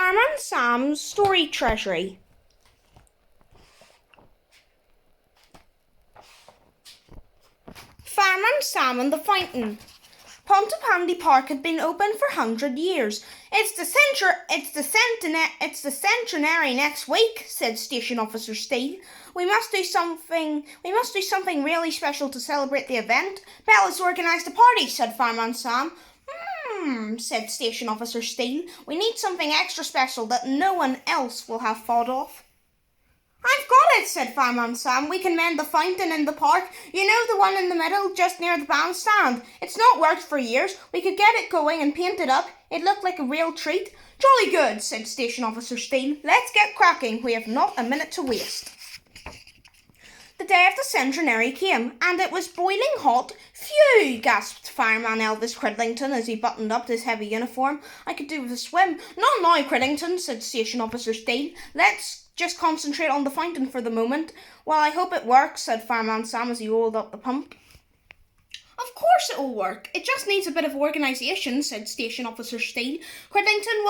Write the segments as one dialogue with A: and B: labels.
A: Fireman Sam's Story Treasury. Fireman Sam and the Fountain. Pontypandy Park had been open for 100 years. It's the centenary next week, said Station Officer Steele. We must do something really special to celebrate the event. Bella's organised a party, said Fireman Sam. Said Station Officer Steele. We need something extra special that no one else will have thought of. I've got it, said Fireman Sam. We can mend the fountain in the park. You know, the one in the middle, just near the bandstand. It's not worked for years. We could get it going and paint it up. It looked like a real treat. Jolly good, said Station Officer Steele. Let's get cracking. We have not a minute to waste. The day of the centenary came, and it was boiling hot. Phew, gasped Fireman Elvis Cridlington as he buttoned up his heavy uniform. I could do with a swim. Not now, Cridlington, said Station Officer Steele. Let's just concentrate on the fountain for the moment. Well, I hope it works, said Fireman Sam as he rolled up the pump. Of course it will work. It just needs a bit of organisation, said Station Officer Steele. Cridlington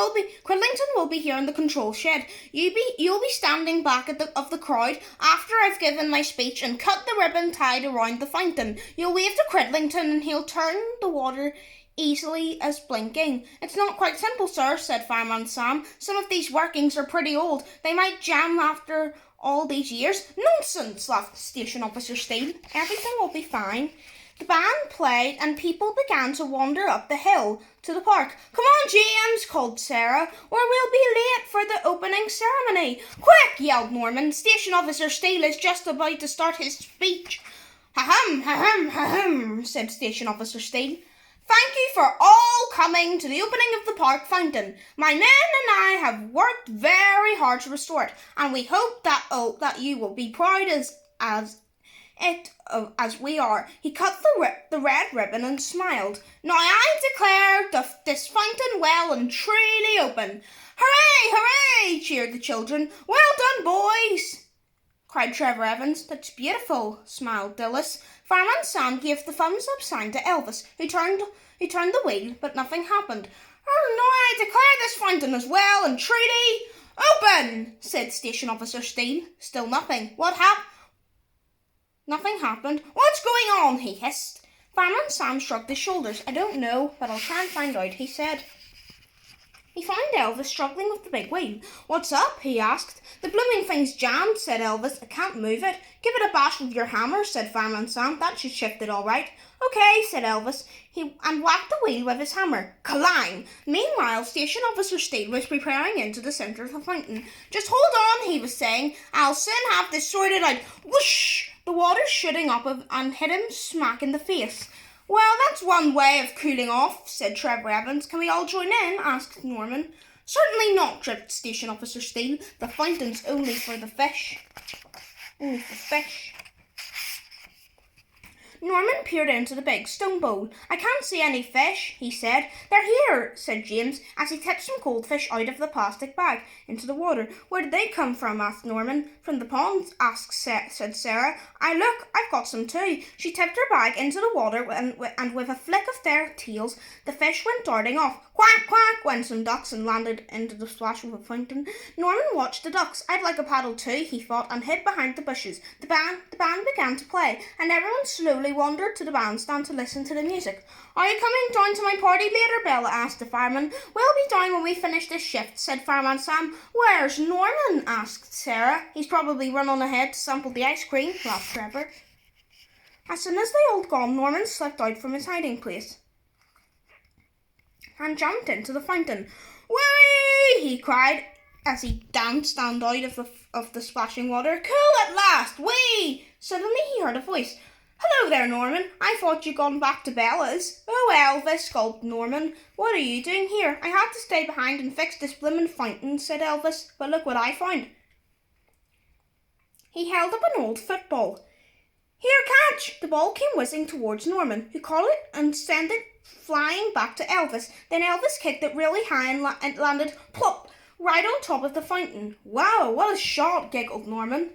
A: will be here in the control shed. You'll be standing back of the crowd after I've given my speech and cut the ribbon tied around the fountain. You'll wave to Cridlington and he'll turn the water easily as blinking. It's not quite simple, sir, said Fireman Sam. Some of these workings are pretty old. They might jam after all these years. Nonsense, laughed Station Officer Steele. Everything will be fine. The band played and people began to wander up the hill to the park. Come on, James, called Sarah, or we'll be late for the opening ceremony. Quick, yelled Norman. Station Officer Steele is just about to start his speech. Ha-hum, ha-hum, ha-hum, said Station Officer Steele. Thank you for all coming to the opening of the park fountain. My men and I have worked very hard to restore it, and we hope that you will be proud as we are. He cut the red ribbon and smiled. Now I declare this fountain well and truly open. Hooray, hooray, cheered the children. Well done, boys, cried Trevor Evans. That's beautiful, smiled Dillis. Fireman Sam gave the thumbs up sign to Elvis, who turned the wheel, but nothing happened. Oh, now I declare this fountain as well and truly open, said Station Officer Steele. Still nothing. Nothing happened. What's going on? He hissed. Fireman Sam shrugged his shoulders. I don't know, but I'll try and find out, he said. He found Elvis struggling with the big wheel. What's up? He asked. The blooming thing's jammed, said Elvis. I can't move it. Give it a bash with your hammer, said Fireman Sam. That should shift it all right. Okay, said Elvis, and whacked the wheel with his hammer. Clang! Meanwhile, Station Officer Steele was preparing into the centre of the fountain. Just hold on, he was saying. I'll soon have this sorted out. Whoosh! The water shooting up and hit him smack in the face. Well, that's one way of cooling off, said Trevor Evans. Can we all join in? Asked Norman. Certainly not, tripped Station Officer Steele. The fountain's only for the fish. Only for fish. Norman peered into the big stone bowl. I can't see any fish, he said. They're here, said James, as he tipped some goldfish out of the plastic bag into the water. Where did they come from? Asked Norman. From the pond, said Sarah. Look, I've got some too. She tipped her bag into the water and with a flick of their tails, the fish went darting off. Quack, quack, went some ducks and landed into the splash of a fountain. Norman watched the ducks. I'd like a paddle too, he thought, and hid behind the bushes. The band began to play, and everyone slowly wandered to the bandstand to listen to the music. Are you coming down to my party later? Bella asked the fireman. We'll be down when we finish this shift, said Fireman Sam. Where's Norman? Asked Sarah. He's probably run on ahead to sample the ice cream, laughed Trevor. As soon as they all gone, Norman slipped out from his hiding place and jumped into the fountain. Whee! He cried as he danced out of the splashing water. Cool at last! Whee! Suddenly he heard a voice. Hello there, Norman. I thought you'd gone back to Bella's. Oh, Elvis, gulped Norman. What are you doing here? I had to stay behind and fix this bloomin' fountain, said Elvis. But look what I found. He held up an old football. Here, catch! The ball came whizzing towards Norman, who caught it and sent it flying back to Elvis. Then Elvis kicked it really high and it landed plop right on top of the fountain. Wow, what a shot, giggled Norman.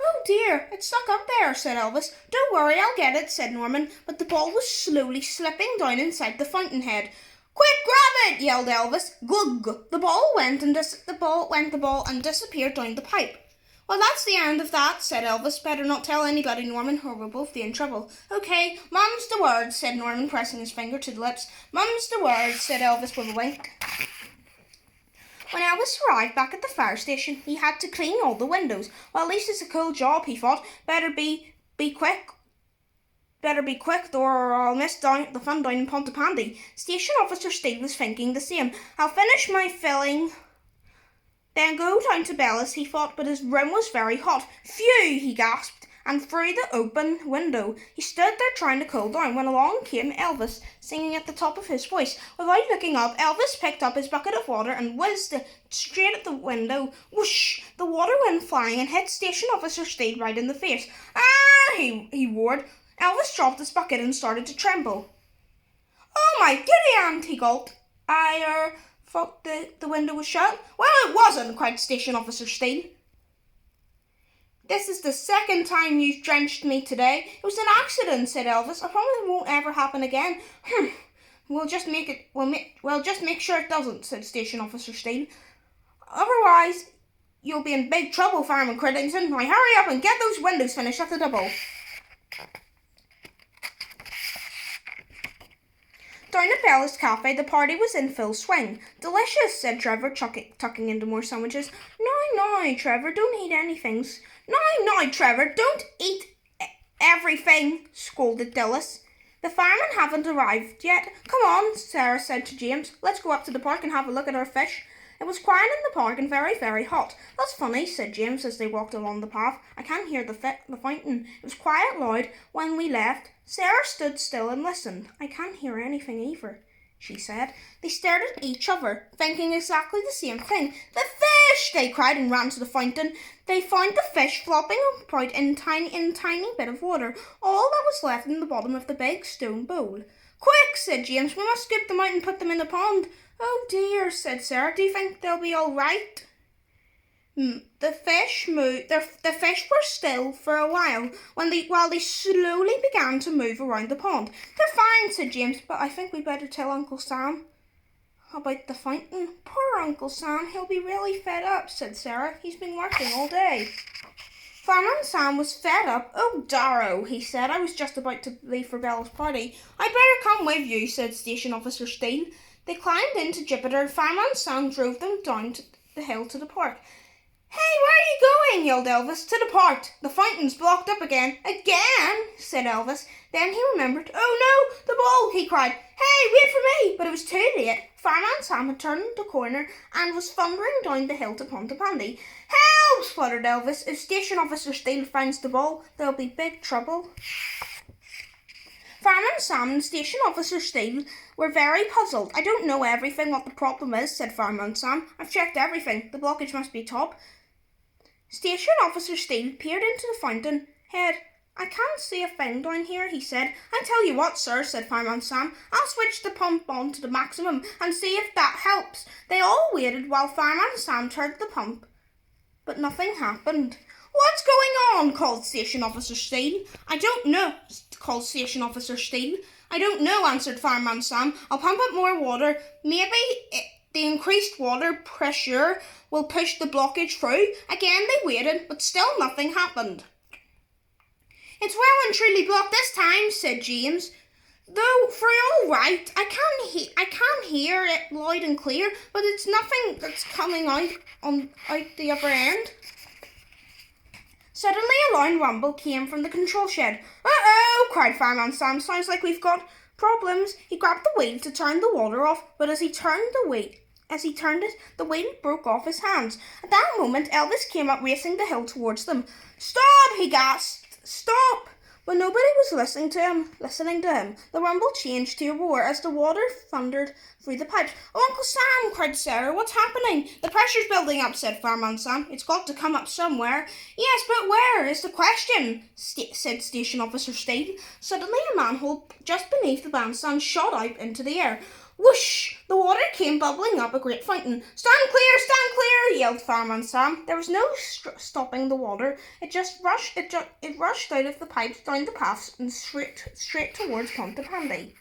A: Oh dear, it's stuck up there, said Elvis. Don't worry, I'll get it, said Norman, but the ball was slowly slipping down inside the fountainhead. Quick, grab it! Yelled Elvis. Glug! The ball went and disappeared down the pipe. Well, that's the end of that, said Elvis. Better not tell anybody, Norman, or we'll both be in trouble. Okay, mum's the word, said Norman, pressing his finger to the lips. Mum's the word, said Elvis with a wink. When Elvis arrived back at the fire station, he had to clean all the windows. Well, at least it's a cool job, he thought. Better be quick, or I'll miss the fun down in Pontypandy. Station Officer Steve was thinking the same. I'll finish my filling, then go down to Bella's, he thought, but his room was very hot. Phew, he gasped, and through the open window. He stood there trying to cool down when along came Elvis, singing at the top of his voice. Without looking up, Elvis picked up his bucket of water and whizzed it straight at the window. Whoosh! The water went flying and hit Station Officer Steve right in the face. Ah! He roared. Elvis dropped his bucket and started to tremble. Oh my goody aunt, he gulped. I thought the window was shut. Well, it wasn't, cried Station Officer Steve. This is the second time you've drenched me today. It was an accident, said Elvis. I promise it won't ever happen again. We'll just make sure it doesn't, said Station Officer Steve. Otherwise, you'll be in big trouble, Fireman Criddington. Now hurry up and get those windows finished at the double. Down at Bella's cafe, the party was in full swing. Delicious, said Trevor, tucking into more sandwiches. No, Trevor, don't eat anything. No, Trevor, don't eat everything, scolded Dillis. The firemen haven't arrived yet. Come on, Sarah said to James. Let's go up to the park and have a look at our fish. It was quiet in the park and very, very hot. That's funny, said James as they walked along the path. I can't hear the fountain. It was quiet loud when we left. Sarah stood still and listened. I can't hear anything either, she said. They stared at each other, thinking exactly the same thing. The fish! They cried and ran to the fountain. They found the fish flopping about in tiny bit of water, all that was left in the bottom of the big stone bowl. Quick, said James. We must scoop them out and put them in the pond. Oh dear, said Sarah. Do you think they'll be all right? The fish were still for a while while they slowly began to move around the pond. They're fine, said James, but I think we'd better tell Uncle Sam about the fountain. Poor Uncle Sam, he'll be really fed up, said Sarah. He's been working all day. Fireman Sam was fed up. Oh, Darrow, he said. I was just about to leave for Bella's party. I'd better come with you, said Station Officer Steele. They climbed into Jupiter. Fireman Sam drove them down the hill to the park. Hey, where are you going? Yelled Elvis. To the park. The fountain's blocked up again. Again? Said Elvis. Then he remembered. Oh no, the ball, he cried. Hey, wait for me. But it was too late. Fireman Sam had turned the corner and was thundering down the hill to Pontypandy. Help! Spluttered Elvis. If Station Officer Steele finds the ball, there'll be big trouble. Fireman Sam and Station Officer Steele were very puzzled. I don't know everything what the problem is, said Fireman Sam. I've checked everything. The blockage must be top. Station Officer Steele peered into the fountain head. I can't see a thing down here, he said. I tell you what, sir, said Fireman Sam. I'll switch the pump on to the maximum and see if that helps. They all waited while Fireman Sam turned the pump, but nothing happened. What's going on? Called Station Officer Steele. I don't know, called Station Officer Steele. I don't know, answered Fireman Sam. I'll pump up more water. Maybe the increased water pressure will push the blockage through. Again they waited, but still nothing happened. It's well and truly blocked this time, said James. Though, for all right, I can hear it loud and clear, but it's nothing that's coming out the upper end. Suddenly a loud rumble came from the control shed. Uh-oh, cried Fireman Sam. Sounds like we've got problems. He grabbed the wheel to turn the water off, but as he turned it, the wheel broke off his hands. At that moment, Elvis came up racing the hill towards them. Stop, he gasped. Stop! But nobody was listening to him. The rumble changed to a roar as the water thundered through the pipes. Oh, Uncle Sam, cried Sarah. What's happening? The pressure's building up, said Fireman Sam. It's got to come up somewhere. Yes, but where is the question? Said Station Officer Steele. Suddenly a manhole just beneath the bandstand shot out into the air. Whoosh! The water came bubbling up a great fountain. Stand clear, yelled Fireman Sam. There was no stopping the water. It rushed out of the pipes, down the paths, and straight towards Pontypandy.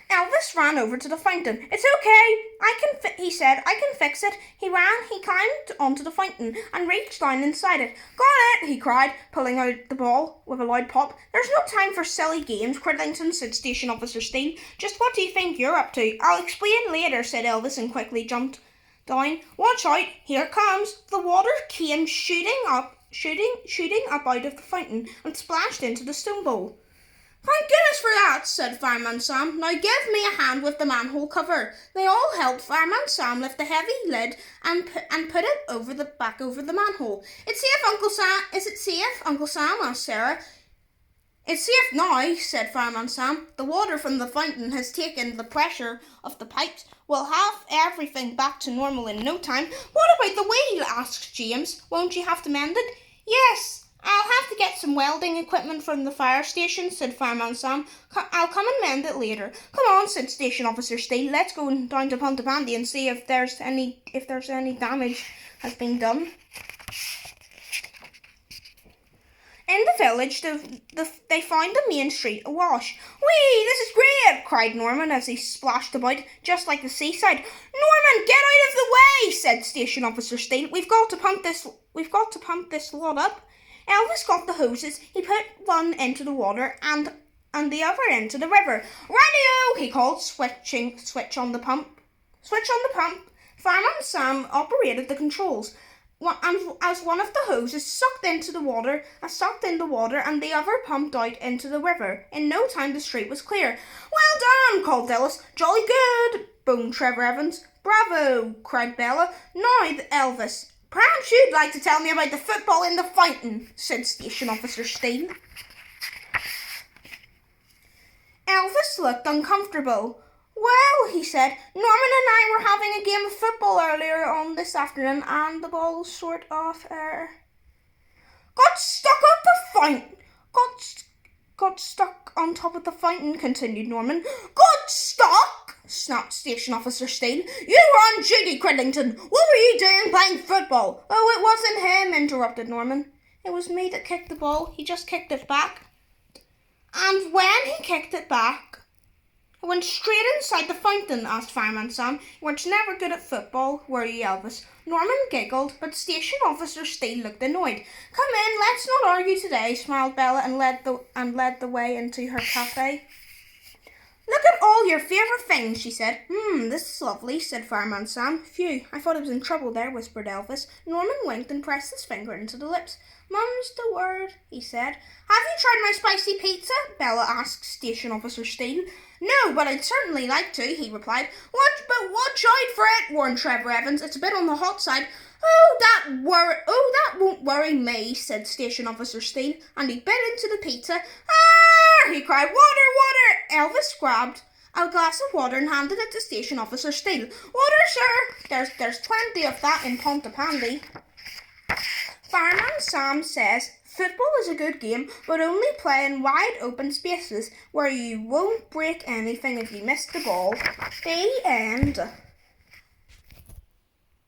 A: Elvis ran over to the fountain. "It's okay, he said. "I can fix it." He climbed onto the fountain and reached down inside it. "Got it," he cried, pulling out the ball with a loud pop. "There's no time for silly games, Cridlington," said Station Officer Steele. "Just what do you think you're up to?" "I'll explain later," said Elvis, and quickly jumped down. "Watch out, here it comes." The water came shooting up out of the fountain and splashed into the stone bowl. "Thank goodness for that," said Fireman Sam. "Now give me a hand with the manhole cover." They all helped Fireman Sam lift the heavy lid and put it back over the manhole. "It's safe, Uncle Sam. Is it safe, Uncle Sam?" asked Sarah. "It's safe now," said Fireman Sam. "The water from the fountain has taken the pressure of the pipes. We'll have everything back to normal in no time." "What about the wheel?" asked James. "Won't you have to mend it?" "Yes, I'll have to get some welding equipment from the fire station," said Fireman Sam. "I'll come and mend it later." "Come on," said Station Officer Steele. "Let's go down to Pontypandy and see if there's any damage has been done." In the village, they found the main street awash. "Whee, this is great!" cried Norman as he splashed about, just like the seaside. "Norman, get out of the way!" said Station Officer Steele. We've got to pump this lot up." Elvis got the hoses. He put one into the water and the other into the river. "Radio!" he called, switch on the pump. Fireman Sam operated the controls. And as one of the hoses sucked in the water, and the other pumped out into the river. In no time, the street was clear. "Well done," called Ellis. "Jolly good," boomed Trevor Evans. "Bravo," cried Bella. "Now, Elvis, perhaps you'd like to tell me about the football in the fountain," said Station Officer Steele. Elvis looked uncomfortable. "Well," he said, "Norman and I were having a game of football earlier on this afternoon, and the ball sort of got stuck on top of the fountain," continued Norman. "Got stuck?" snapped Station Officer Steele. "You were on duty, Cridlington. What were you doing playing football?" "Oh, it wasn't him," interrupted Norman. "It was me that kicked the ball. He just kicked it back. And when he kicked it back, it went straight inside the fountain," asked Fireman Sam. "You weren't never good at football, were you, Elvis?" Norman giggled, but Station Officer Steele looked annoyed. "Come in, let's not argue today," smiled Bella, and led the way into her cafe. "Look at all your favourite things," she said. This is lovely," said Fireman Sam. "Phew, I thought I was in trouble there," whispered Elvis. Norman winked and pressed his finger into the lips. "Mum's the word," he said. "Have you tried my spicy pizza?" Bella asked Station Officer Steele. "No, but I'd certainly like to," he replied. But watch out for it," warned Trevor Evans. "It's a bit on the hot side." Oh, that won't worry me," said Station Officer Steele, and he bit into the pizza. "Ah!" he cried. "Water, water!" Elvis grabbed a glass of water and handed it to Station Officer Steele. "Water, sir. There's plenty of that in Pontypandy." Fireman Sam says football is a good game, but only play in wide open spaces where you won't break anything if you miss the ball. The end.